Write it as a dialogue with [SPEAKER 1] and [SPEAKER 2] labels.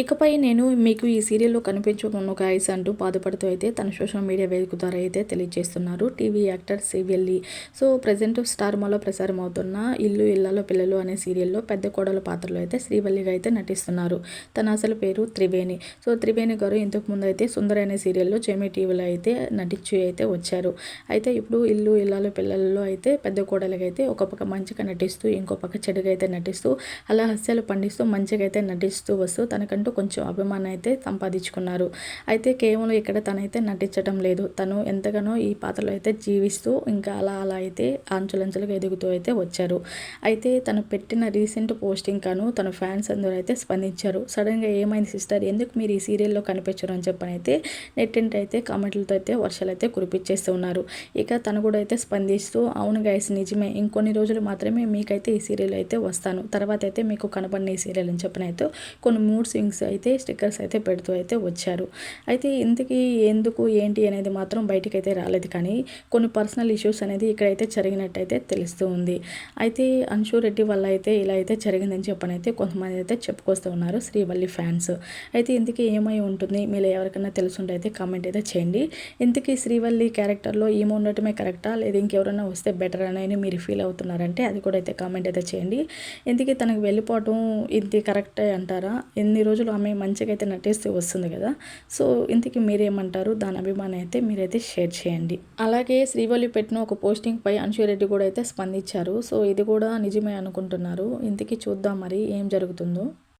[SPEAKER 1] ఇకపై నేను మీకు ఈ సీరియల్‌లో కనిపించను గాయ్స్ అంటూ బాధపడుతూ అయితే తన సోషల్ మీడియా వేదిక ద్వారా అయితే తెలియజేస్తున్నారు. TV actor Srivalli. So, present స్టార్మాలో ప్రసారం అవుతున్న ఇల్లు ఇల్లాలో పిల్లలు అనే సీరియల్‌లో పెద్ద కోడలు పాత్రలో అయితే శ్రీవల్లిగా అయితే నటిస్తున్నారు. తన అసలు పేరు త్రివేణి. సో, త్రివేణి గారు ఇంతకుముందు అయితే సుందరి అనే సీరియల్‌లో జెమినీ టీవీలో అయితే నటించి అయితే వచ్చారు. అయితే ఇప్పుడు ఇల్లు ఇల్లాలో పిల్లలలో అయితే పెద్ద కోడలుగా అయితే ఒక పక్క మంచిగా నటిస్తూ, ఇంకో పక్క చెడుగా అయితే నటిస్తూ, అలా హాస్యాలు పండిస్తూ మంచిగా అయితే నటిస్తూ వస్తూ తనకంటూ కొంచెం అభిమానం అయితే సంపాదించుకున్నారు. అయితే కేవలం ఇక్కడ తనైతే నటించడం లేదు. తను ఎంతగానో ఈ పాత్రలో అయితే జీవిస్తూ ఇంకా అలా అలా అయితే అంచెలంచెలుగా ఎదుగుతూ అయితే వచ్చారు. అయితే తను పెట్టిన రీసెంట్ పోస్టింగ్ కాను తన ఫ్యాన్స్ అందరూ అయితే స్పందించారు. సడన్గా ఏమైంది సిస్టర్, ఎందుకు మీరు ఈ సీరియల్‌లో కనిపించరు అని చెప్పని అయితే నెట్టింట అయితే కామెంట్లతో అయితే వర్షాలు అయితే కురిపించేస్తూ ఉన్నారు. ఇక తను కూడా అయితే స్పందిస్తూ అవును గైస్ నిజమే, ఇంకొన్ని రోజులు మాత్రమే మీకైతే ఈ సీరియల్ అయితే వస్తాను, తర్వాత అయితే మీకు కనపడిన ఈ సీరియల్ అని చెప్పని అయితే కొన్ని మూడ్ స్వింగ్స్ అయితే స్టిక్కర్స్ అయితే పెడుతూ అయితే వచ్చారు. అయితే ఇంతకీ ఎందుకు ఏంటి అనేది మాత్రం బయటికైతే రాలేదు. కానీ కొన్ని పర్సనల్ ఇష్యూస్ అనేది ఇక్కడైతే జరిగినట్టయితే తెలుస్తూ ఉంది. అయితే అన్షు రెడ్డి వల్ల అయితే ఇలా అయితే జరిగిందని చెప్పనైతే కొంతమంది అయితే చెప్పుకొస్తూ ఉన్నారు శ్రీవల్లి ఫ్యాన్స్. అయితే ఇంతకీ ఏమై ఉంటుంది, మీరు ఎవరికైనా తెలుసుంటే అయితే కామెంట్ అయితే చేయండి. ఇంతకీ శ్రీవల్లి క్యారెక్టర్లో ఈమె ఉండటమే కరెక్టా లేదా ఇంకెవరైనా వస్తే బెటర్ అని మీరు ఫీల్ అవుతున్నారంటే అది కూడా అయితే కామెంట్ అయితే చేయండి. ఇంతకీ తనకు వెళ్ళిపోవటం ఇది కరెక్టే అంటారా? ఎన్ని రోజులు ఆమె మంచిగా అయితే నటిస్తూ వస్తుంది కదా. సో, ఇంతకీ మీరేమంటారు? దాని అభిమానం అయితే మీరైతే షేర్ చేయండి. అలాగే శ్రీవల్లి పెట్టిన ఒక పోస్టింగ్పై అన్షురెడ్డి కూడా అయితే స్పందించారు. సో, ఇది కూడా నిజమే అనుకుంటున్నారు. ఇంతకీ చూద్దాం మరి ఏం జరుగుతుందో.